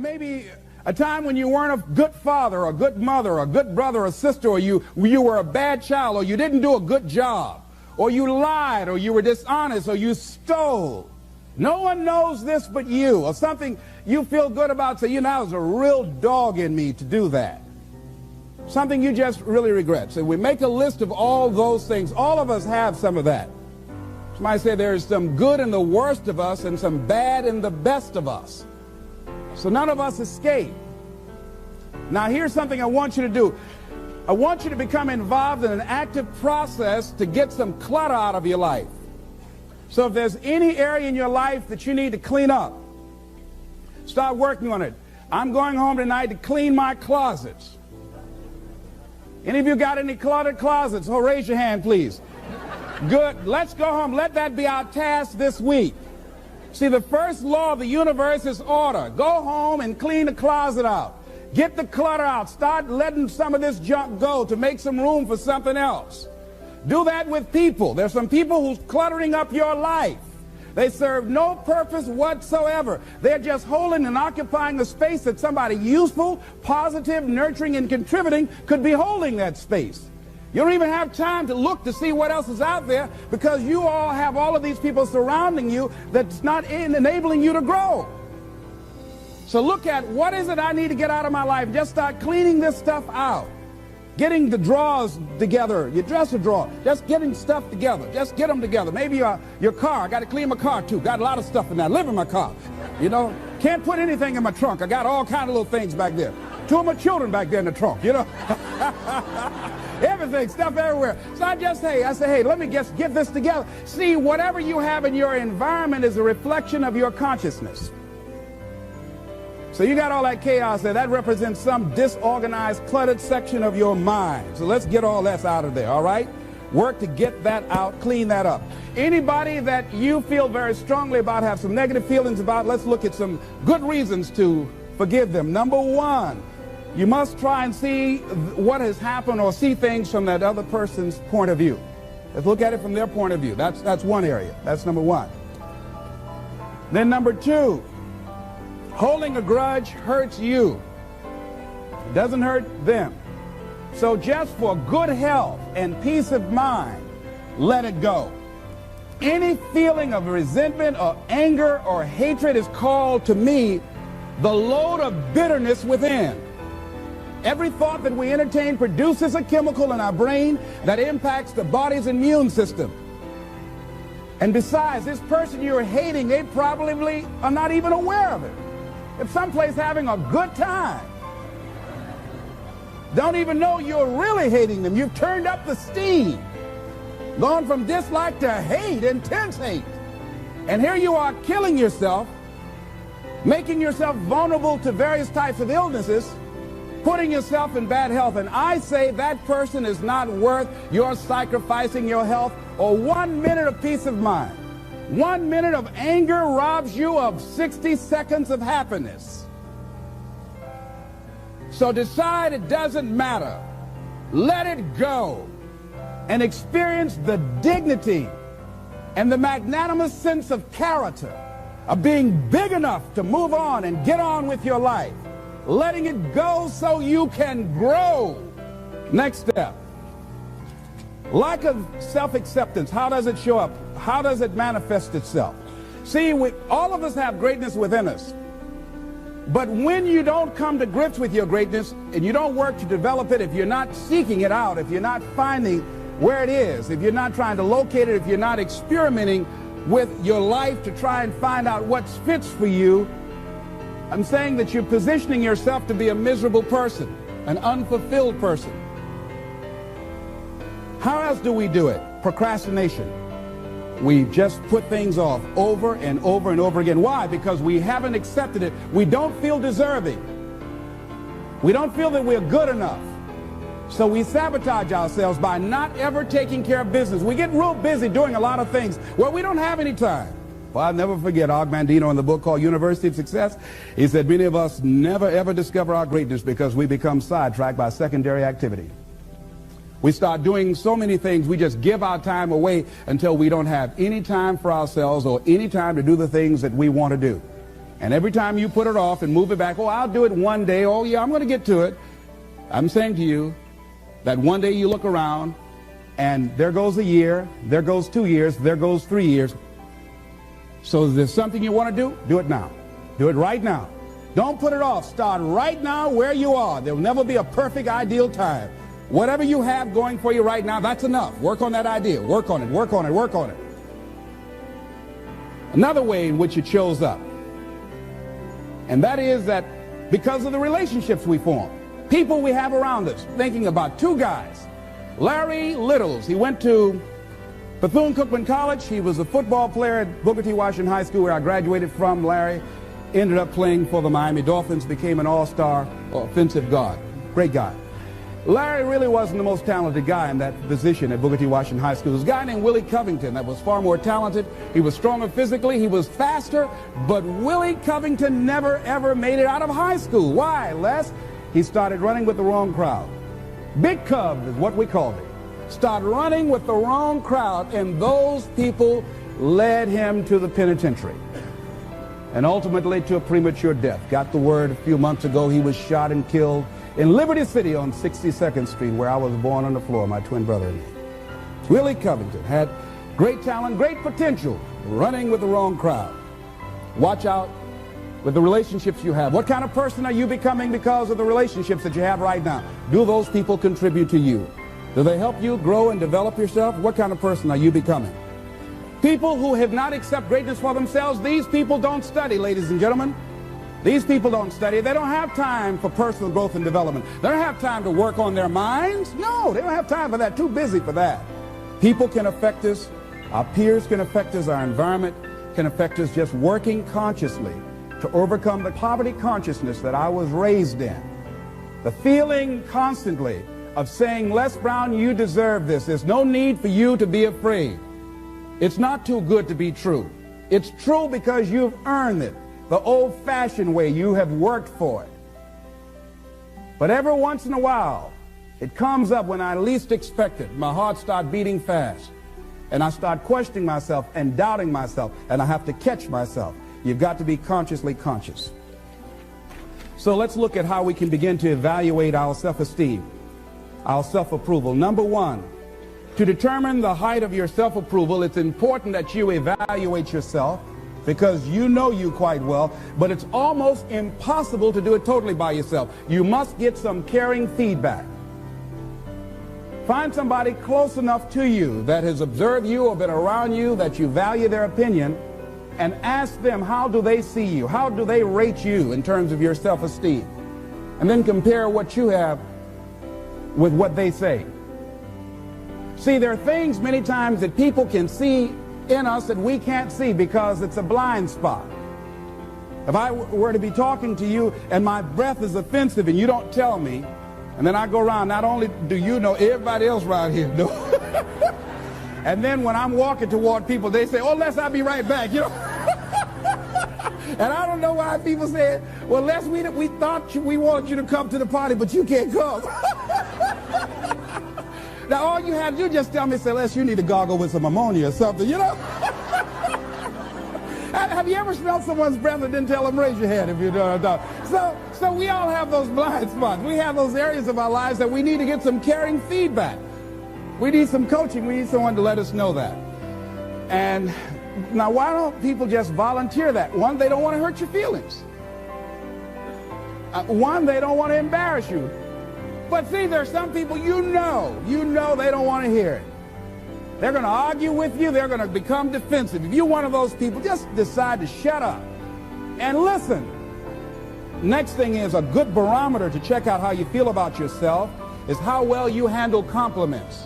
maybe a time when you weren't a good father or a good mother or a good brother or sister, or you were a bad child, or you didn't do a good job, or you lied, or you were dishonest, or you stole. No one knows this but you, or something you feel good about. Say, you know, I was a real dog in me to do that. Something you just really regret. So we make a list of all those things. All of us have some of that. Somebody say there's some good in the worst of us and some bad in the best of us. So none of us escape. Now here's something I want you to do. I want you to become involved in an active process to get some clutter out of your life. So if there's any area in your life that you need to clean up, start working on it. I'm going home tonight to clean my closets. Any of you got any cluttered closets? Oh, raise your hand, please. Good. Let's go home. Let that be our task this week. See, the first law of the universe is order. Go home and clean the closet out. Get the clutter out. Start letting some of this junk go to make some room for something else. Do that with people. There's some people who's cluttering up your life. They serve no purpose whatsoever. They're just holding and occupying the space that somebody useful, positive, nurturing, and contributing could be holding that space. You don't even have time to look to see what else is out there because you all have all of these people surrounding you that's not enabling you to grow. So look at what is it I need to get out of my life. Just start cleaning this stuff out. Getting the drawers together, your dresser drawer, just getting stuff together. Just get them together. Maybe your car. I got to clean my car too. Got a lot of stuff in there. I live in my car. You know, can't put anything in my trunk. I got all kind of little things back there. 2 of my children back there in the trunk, you know. Everything, stuff everywhere. So I say, hey, let me just get this together. See, whatever you have in your environment is a reflection of your consciousness. So you got all that chaos there. That represents some disorganized, cluttered section of your mind. So let's get all that out of there, all right? Work to get that out, clean that up. Anybody that you feel very strongly about, have some negative feelings about, let's look at some good reasons to forgive them. Number one, you must try and see what has happened or see things from that other person's point of view. Let's look at it from their point of view. That's one area. That's number one. Then number two, holding a grudge hurts you. It doesn't hurt them. So just for good health and peace of mind, let it go. Any feeling of resentment or anger or hatred is called to me the load of bitterness within. Every thought that we entertain produces a chemical in our brain that impacts the body's immune system. And besides, this person you're hating, they probably are not even aware of it. If someplace having a good time, don't even know you're really hating them. You've turned up the steam, gone from dislike to hate, intense hate. And here you are killing yourself, making yourself vulnerable to various types of illnesses, putting yourself in bad health. And I say that person is not worth your sacrificing your health or 1 minute of peace of mind. 1 minute of anger robs you of 60 seconds of happiness. So decide it doesn't matter. Let it go and experience the dignity and the magnanimous sense of character of being big enough to move on and get on with your life. Letting it go so you can grow. Next step. Lack of self-acceptance. How does it show up? How does it manifest itself? See, all of us have greatness within us. But when you don't come to grips with your greatness and you don't work to develop it, if you're not seeking it out, if you're not finding where it is, if you're not trying to locate it, if you're not experimenting with your life to try and find out what fits for you, I'm saying that you're positioning yourself to be a miserable person, an unfulfilled person. How else do we do it? Procrastination. We just put things off over and over and over again. Why? Because we haven't accepted it. We don't feel deserving. We don't feel that we're good enough. So we sabotage ourselves by not ever taking care of business. We get real busy doing a lot of things where we don't have any time. Well, I'll never forget Og Mandino in the book called University of Success. He said many of us never ever discover our greatness because we become sidetracked by secondary activity. We start doing so many things, we just give our time away until we don't have any time for ourselves or any time to do the things that we want to do. And every time you put it off and move it back, oh, I'll do it one day. Oh, yeah, I'm going to get to it. I'm saying to you that one day you look around and there goes a year, there goes 2 years, there goes 3 years. So if there's something you want to do it now. Do it right now. Don't put it off. Start right now where you are. There will never be a perfect, ideal time. Whatever you have going for you right now, that's enough. Work on that idea. Work on it, work on it, work on it. Another way in which it shows up, and that is that because of the relationships we form, people we have around us. Thinking about two guys. Larry Littles, he went to Bethune-Cookman College. He was a football player at Booker T. Washington High School, where I graduated from. Larry ended up playing for the Miami Dolphins, became an all-star offensive guard. Great guy. Larry really wasn't the most talented guy in that position at Booker T. Washington High School. There was a guy named Willie Covington that was far more talented. He was stronger physically. He was faster. But Willie Covington never, ever made it out of high school. Why, Les? He started running with the wrong crowd. Big Cub is what we called him. Started running with the wrong crowd, and those people led him to the penitentiary. And ultimately to a premature death. Got the word a few months ago he was shot and killed in Liberty City on 62nd Street, where I was born on the floor, my twin brother and me. Willie Covington had great talent, great potential, running with the wrong crowd. Watch out with the relationships you have. What kind of person are you becoming because of the relationships that you have right now? Do those people contribute to you? Do they help you grow and develop yourself? What kind of person are you becoming? People who have not accepted greatness for themselves, these people don't study, ladies and gentlemen. These people don't study. They don't have time for personal growth and development. They don't have time to work on their minds. No, they don't have time for that. Too busy for that. People can affect us. Our peers can affect us. Our environment can affect us. Just working consciously to overcome the poverty consciousness that I was raised in. The feeling constantly of saying, Les Brown, you deserve this. There's no need for you to be afraid. It's not too good to be true. It's true because you've earned it. The old-fashioned way, you have worked for it. But every once in a while, it comes up when I least expect it. My heart starts beating fast. And I start questioning myself and doubting myself. And I have to catch myself. You've got to be consciously conscious. So let's look at how we can begin to evaluate our self-esteem, our self-approval. Number one, to determine the height of your self-approval, it's important that you evaluate yourself, because you know you quite well, but it's almost impossible to do it totally by yourself. You must get some caring feedback. Find somebody close enough to you that has observed you or been around you that you value their opinion, and ask them, how do they see you? How do they rate you in terms of your self-esteem? And then compare what you have with what they say. See, there are things many times that people can see in us that we can't see because it's a blind spot. If I were to be talking to you and my breath is offensive and you don't tell me, and then I go around, not only do you know, everybody else around here knows. And then when I'm walking toward people, they say, oh, Les, I'll be right back, you know. And I don't know why people say, well, Les, we thought we wanted you to come to the party, but you can't come. Now, all you had to do is just tell me, say, Les, you need to gargle with some ammonia or something, you know? Have you ever smelled someone's breath and didn't tell them? Raise your hand if you don't know. So we all have those blind spots. We have those areas of our lives that we need to get some caring feedback. We need some coaching. We need someone to let us know that. And now, why don't people just volunteer that? One, they don't want to hurt your feelings. One, they don't want to embarrass you. But see, there are some people you know they don't want to hear it. They're going to argue with you. They're going to become defensive. If you're one of those people, just decide to shut up and listen. Next thing is, a good barometer to check out how you feel about yourself is how well you handle compliments.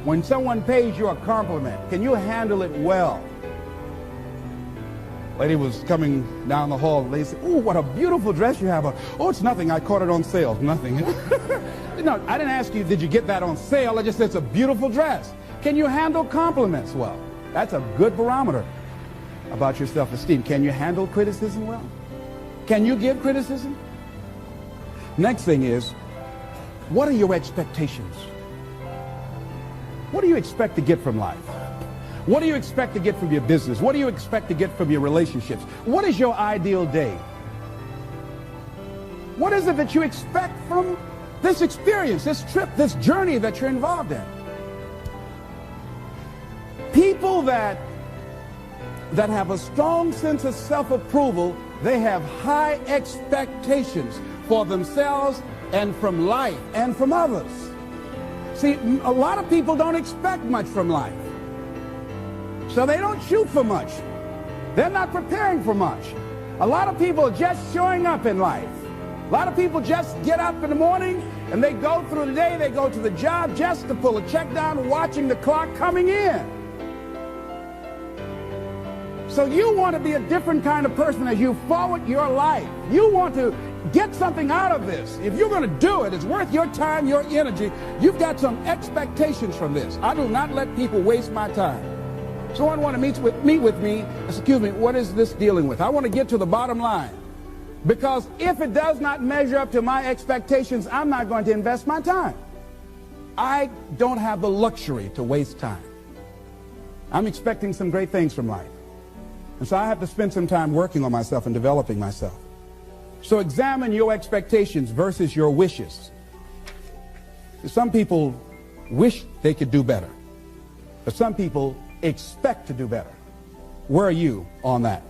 When someone pays you a compliment, can you handle it well? Lady was coming down the hall. They said, oh, what a beautiful dress you have. Oh, it's nothing. I caught it on sale. Nothing. No, I didn't ask you, did you get that on sale? I just said, it's a beautiful dress. Can you handle compliments well? That's a good barometer about your self-esteem. Can you handle criticism well? Can you give criticism? Next thing is, what are your expectations? What do you expect to get from life? What do you expect to get from your business? What do you expect to get from your relationships? What is your ideal day? What is it that you expect from this experience, this trip, this journey that you're involved in? People that have a strong sense of self-approval, they have high expectations for themselves and from life and from others. See, a lot of people don't expect much from life. So they don't shoot for much. They're not preparing for much. A lot of people are just showing up in life. A lot of people just get up in the morning and they go through the day, they go to the job just to pull a check down, watching the clock coming in. So you want to be a different kind of person as you forward your life. You want to get something out of this. If you're going to do it, it's worth your time, your energy. You've got some expectations from this. I do not let people waste my time. Someone want to meet with me, excuse me, what is this dealing with? I want to get to the bottom line. Because if it does not measure up to my expectations, I'm not going to invest my time. I don't have the luxury to waste time. I'm expecting some great things from life. And so I have to spend some time working on myself and developing myself. So examine your expectations versus your wishes. Some people wish they could do better, but some people expect to do better. Where are you on that?